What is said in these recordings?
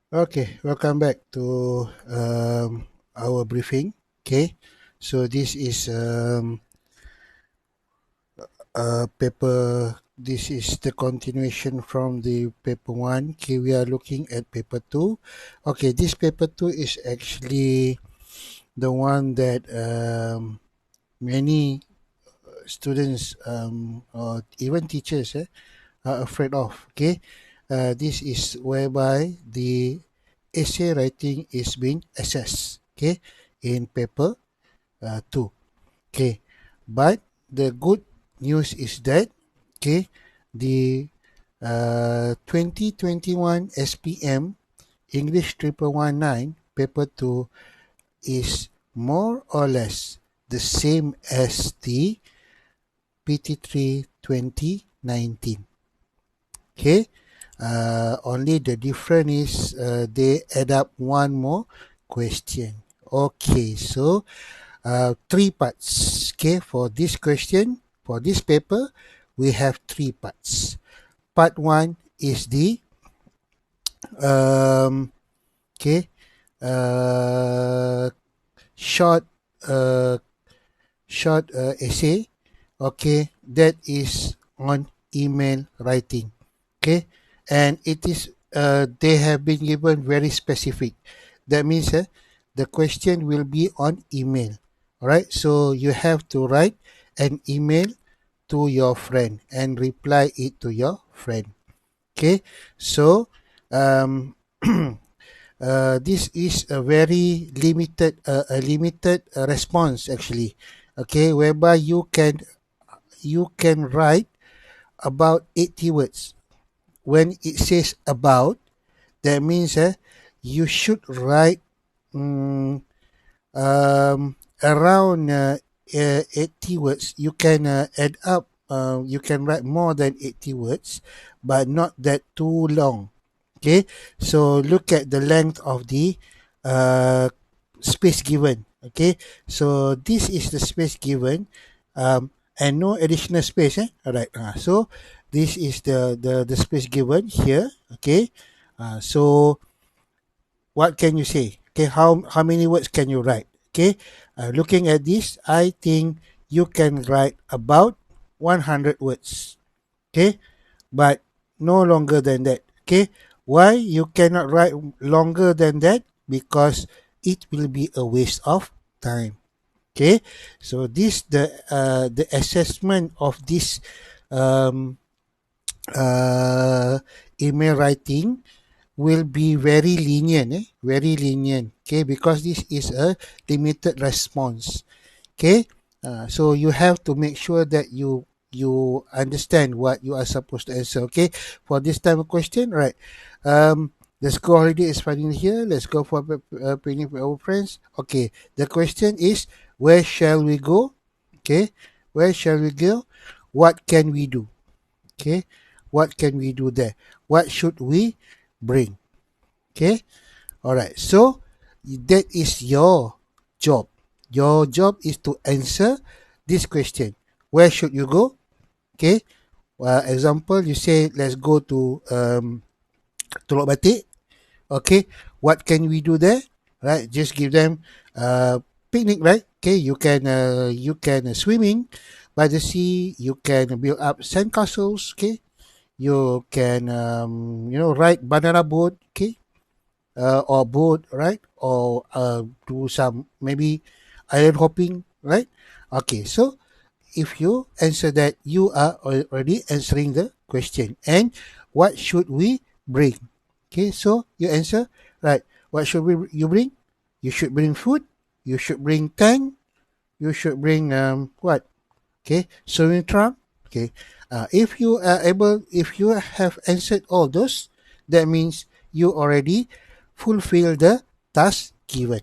Okay, welcome back to our briefing. Okay, so this is paper. This is the continuation from the paper one. Okay, we are looking at paper two. Okay, this paper two is actually the one that many students or even teachers are afraid of. Okay, this is whereby the essay writing is being assessed. Okay, in paper two. Okay, but the good news is that okay, the 2021 SPM English 1119 paper 2 is more or less the same as the PT3 2019. Okay, only the difference is they add up one more question. Okay, so three parts. Okay, for this question, for this paper, we have three parts. Part one is the um, okay, uh, short uh, essay. Okay, that is on email writing. Okay, and it is they have been given very specific. That means the question will be on email. All right, so you have to write an email to your friend and reply it to your friend. Okay, so um, this is a very limited response actually. Okay, whereby you can write about 80 words. When it says about, that means you should write mm, around 80 words. You can add up, you can write more than 80 words, but not that too long. Okay, so look at the length of the uh, space given. Okay, so this is the space given, and no additional space. All right, so this is the space given here. Okay, so what can you say? Okay, how many words can you write? Okay, looking at this, I think you can write about 100 words. Okay, but no longer than that. Okay, why you cannot write longer than that? Because it will be a waste of time. Okay, so this the assessment of this um, email writing will be very lenient, very lenient. Okay, because this is a limited response. Okay, so you have to make sure that you understand what you are supposed to answer. Okay, for this type of question, right? The school holiday is finally here. Let's go for picnic with our friends. Okay, the question is, where shall we go? Okay, where shall we go? What can we do? Okay, what can we do there? What should we bring? Okay, all right. So that is your job. Your job is to answer this question. Where should you go? Okay. Example, you say let's go to Teluk Batik. Okay. What can we do there? Right. Just give them picnic. Right. Okay. You can swimming by the sea. You can build up sandcastles. Okay. You can ride banana boat. Okay. Or boat, right? Or do some maybe island hopping, right? Okay, so if you answer that, you are already answering the question. And what should we bring? Okay, so you answer, right? What should you bring? You should bring food. You should bring tent. You should bring what? Okay, swimming trunk. Okay, if you have answered all those, that means you already fulfill the task given.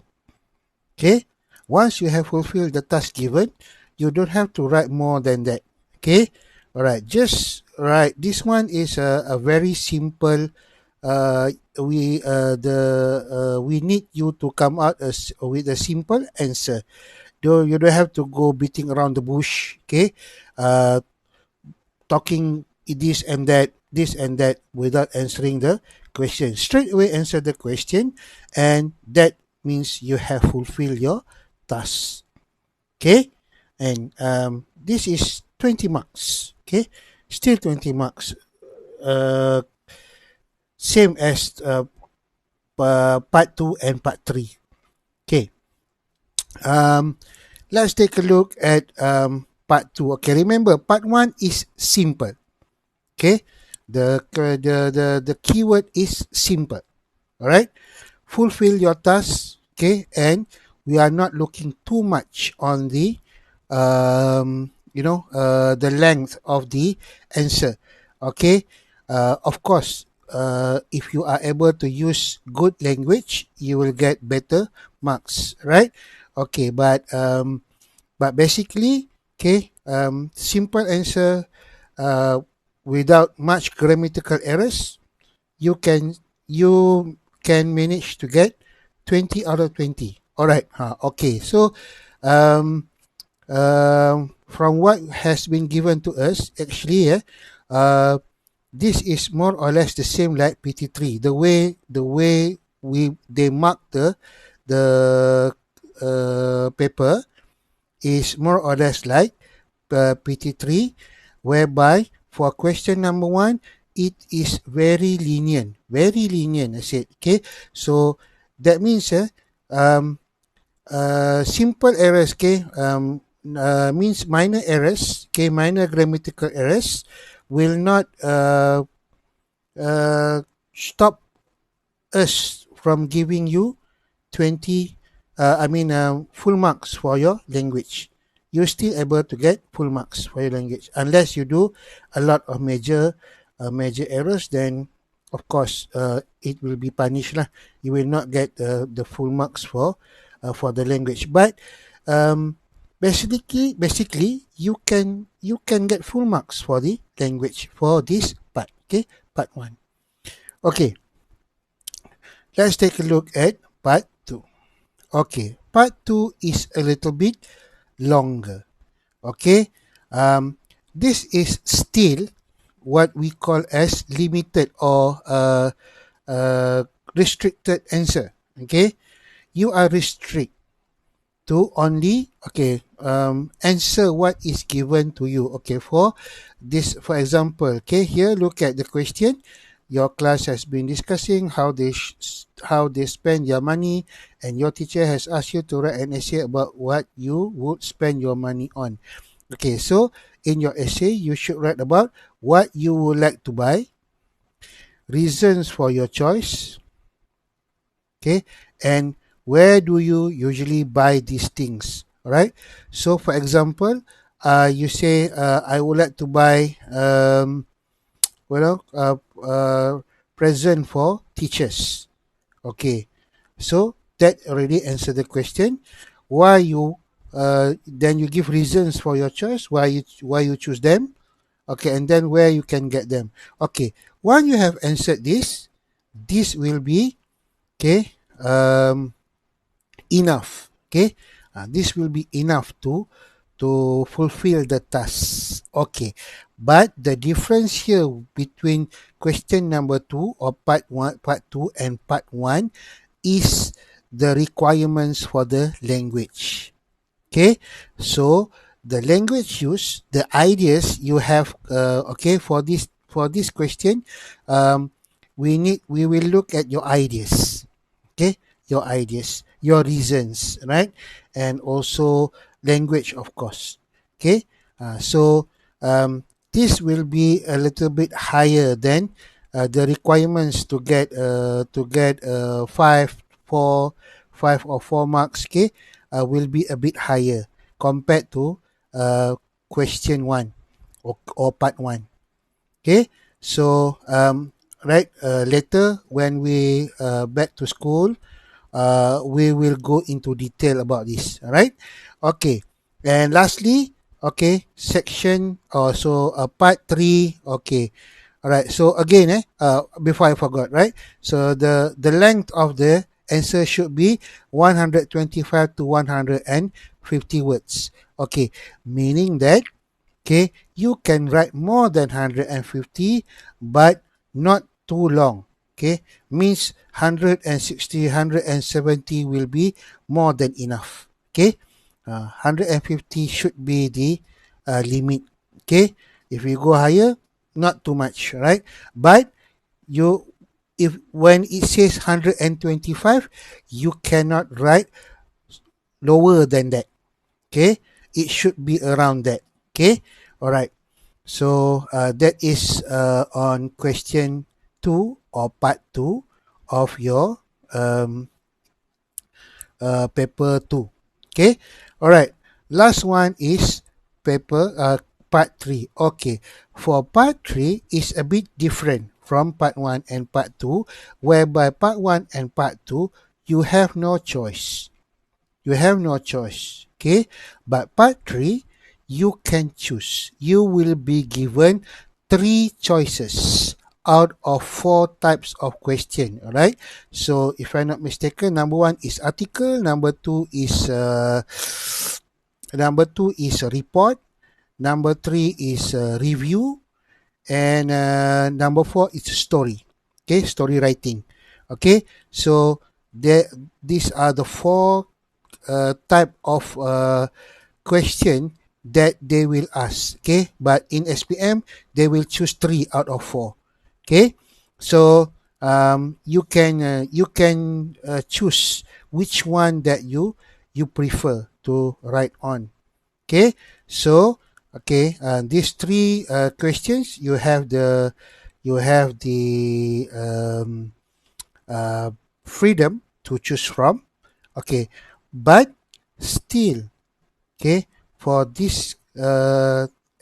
Okay, once you have fulfilled the task given, you don't have to write more than that. Okay, all right, just right. This one is a very simple. We need you to come out with a simple answer. You don't have to go beating around the bush. Okay, uh, talking this and that without answering the question. Straight away answer the question, and that means you have fulfilled your task. Okay, and this is 20 marks. Okay, still 20 marks. Uh, Same as part 2 and part 3. Okay, um, let's take a look at part 2. Okay, remember part 1 is simple. Okay, the keyword is simple. All right, fulfill your task. Okay, and we are not looking too much on the the length of the answer. Okay, of course, if you are able to use good language, you will get better marks, right? Okay, but basically, okay, simple answer, uh, without much grammatical errors, you can you can manage to get 20 out of 20. All right. Okay. So, um, from what has been given to us, actually, uh, this is more or less the same like PT3. The way they mark the paper is more or less like PT3, whereby for question number 1, it is very lenient. I said, okay. So that means um, simple errors, okay, means minor errors, okay, minor grammatical errors will not uh, stop us from giving you 20 full marks for your language. You're still able to get full marks for your language unless you do a lot of major errors. Then of course it will be punished lah. You will not get the full marks for the language, but um, basically you can get full marks for the language for this part. Okay, part 1. Okay, let's take a look at part 2. Okay, part 2 is a little bit longer. Okay, this is still what we call as limited or restricted answer. Okay, you are restricted to only answer what is given to you. Okay, for this, for example, okay, here look at the question. Your class has been discussing how they spend their money, and your teacher has asked you to write an essay about what you would spend your money on. Okay, so in your essay you should write about what you would like to buy, reasons for your choice, okay, and where do you usually buy these things. All right, so for example, you say I would like to buy well present for teachers. Okay, so that already answered the question. Why you then you give reasons for your choice, why you choose them. Okay, and then where you can get them. Okay, once you have answered this will be okay enough. Okay, this will be enough to fulfill the task. Okay, but the difference here between question number 2 or part 2 and part 1 is the requirements for the language. Okay, so the language use, the ideas you have, okay, for this question, um, we will look at your ideas. Okay, your ideas, your reasons, right, and also language, of course. Okay, so this will be a little bit higher than the requirements to get 5 or 4 marks. Okay, will be a bit higher compared to question 1 or part 1. Okay, so right, later when we back to school, we will go into detail about this. All right, okay, and lastly, okay, section also part 3. Okay, all right, so again, before I forgot, right, so the length of the answer should be 125 to 150 words. Okay, meaning that okay, you can write more than 150, but not too long. Okay, means 160, 170 will be more than enough. Okay, 150 should be the limit. Okay, if you go higher, not too much, right? But you, if when it says 125, you cannot write lower than that. Okay, it should be around that. Okay, all right. So that is on question 2 or part 2 of your um, paper 2. Okay, all right. Last one is paper part 3. Okay, for part 3 is a bit different from part 1 and part 2, whereby part 1 and part 2 you have no choice. You have no choice. Okay, but part 3 you can choose. You will be given 3 choices out of 4 types of question. All right, so if I'm not mistaken, number 1 is article, number 2 is a report, number 3 is a review, and number 4 is story. Okay, story writing. Okay, so there, these are the 4 type of question that they will ask. Okay, but in SPM they will choose 3 out of 4. Okay, so you can choose which one that you prefer to write on. Okay, so okay, these 3 questions you have the uh, freedom to choose from. Okay, but still, okay, for this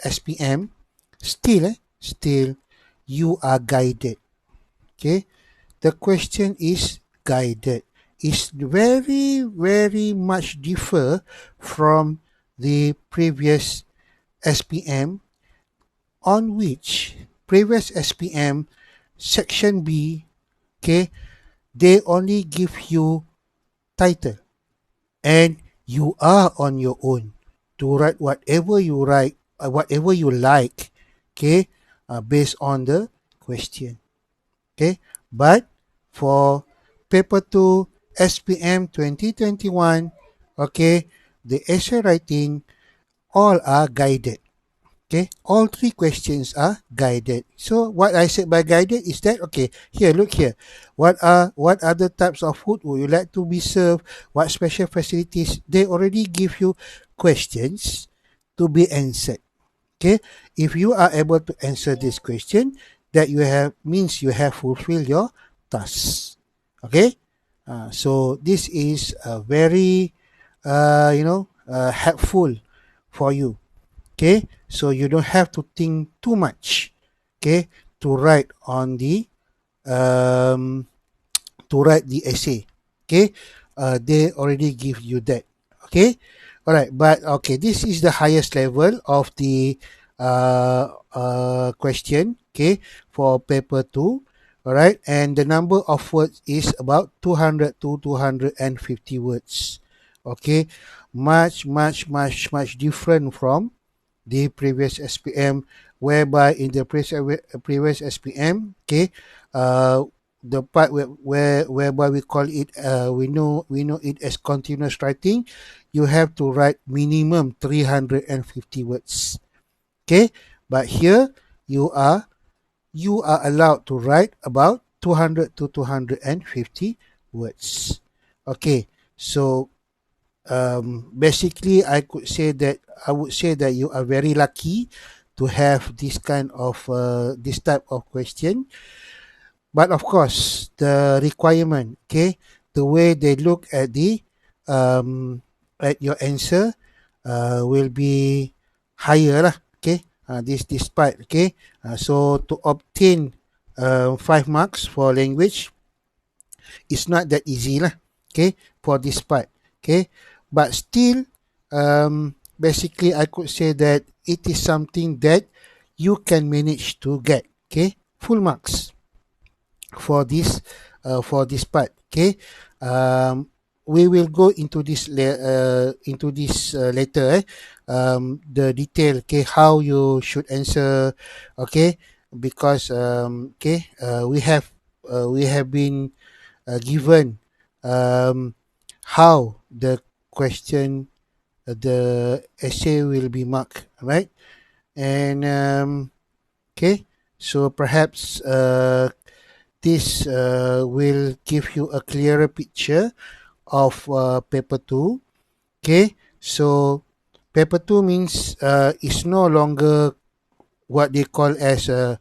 SPM, still you are guided. Okay, the question is guided. It's very much differ from the previous SPM, on which previous SPM section B, okay, they only give you title, and you are on your own to write whatever you like, okay, based on the question. Okay, but for paper 2 SPM 2021, okay, the essay writing all are guided. Okay, all 3 questions are guided. So what I said by guided is that, okay, here, look here. What other types of food would you like to be served? What special facilities? They already give you questions to be answered. Okay, if you are able to answer this question, that you have means you have fulfilled your task. Okay, so this is a very helpful for you. Okay, so you don't have to think too much, okay, to write on the um, to write the essay. Okay, they already give you that. Okay, all right, but okay, this is the highest level of the question. Okay, for paper 2. All right, and the number of words is about 200 to 250 words. Okay, much different from the previous SPM, whereby in the previous SPM, okay, uh, the part whereby we call it we know it as continuous writing, you have to write minimum 350 words. Okay, but here you are you are allowed to write about 200 to 250 words. Okay, so basically I would say that you are very lucky to have this type of question. But of course, the requirement, okay, the way they look at the at your answer will be higher lah. Okay, this part. Okay, so to obtain 5 marks for language, it's not that easy lah. Okay, for this part. Okay, but still, basically I could say that it is something that you can manage to get. Okay, full marks for this part. Okay, um, we will go into this later, the detail, okay, how you should answer, okay, because we have been given um, how the question, the essay will be marked, right? And okay, so perhaps this will give you a clearer picture of paper 2. Okay, so paper 2 means it's no longer what they call as the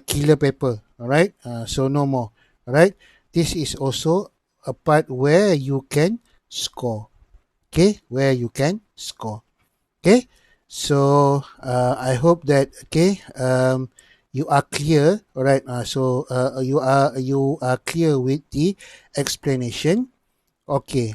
killer paper. All right, so no more. All right, this is also a part where you can score. Okay, where you can score. Okay, so I hope that okay you are clear. All right, so you are clear with the explanation. Okay.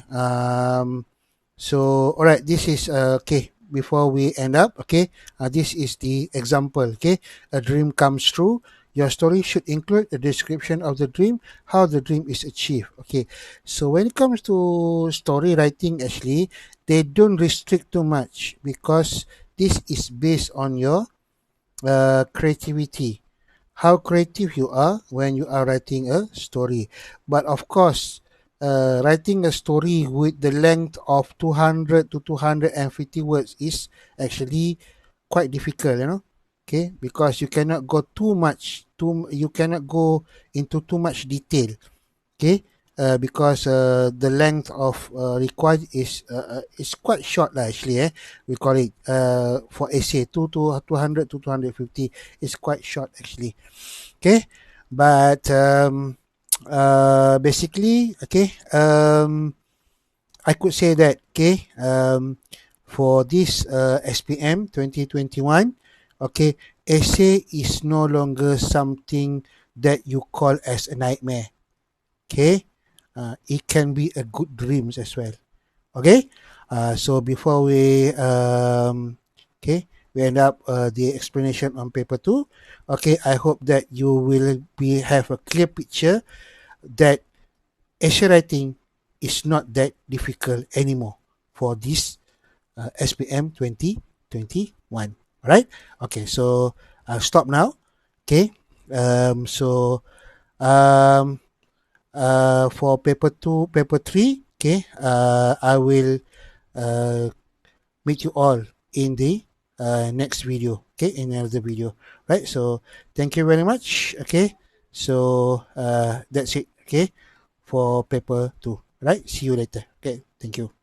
So, all right. This is okay. Before we end up, okay. This is the example. Okay. A dream comes true. Your story should include a description of the dream, how the dream is achieved. Okay. So when it comes to story writing, actually, they don't restrict too much because this is based on your creativity, how creative you are when you are writing a story. But of course, writing a story with the length of 200 to 250 words is actually quite difficult, okay, because you cannot go you cannot go into too much detail, okay, because the length of required is quite short lah, actually, we call it for essay 200 to 250 is quite short actually. Okay, but basically, okay, I could say that, okay, for this SPM 2021, okay, essay is no longer something that you call as a nightmare. Okay, it can be a good dreams as well. Okay, so before we okay, we end up the explanation on paper 2. Okay, I hope that you will have a clear picture that essay writing is not that difficult anymore for this SPM 2021. All right. Okay, so I'll stop now. Okay. So um, for paper 2, paper 3, okay, I will uh, meet you all in the next video, okay, in another video, right? So thank you very much. Okay, so that's it, okay, for paper 2, right? See you later. Okay, thank you.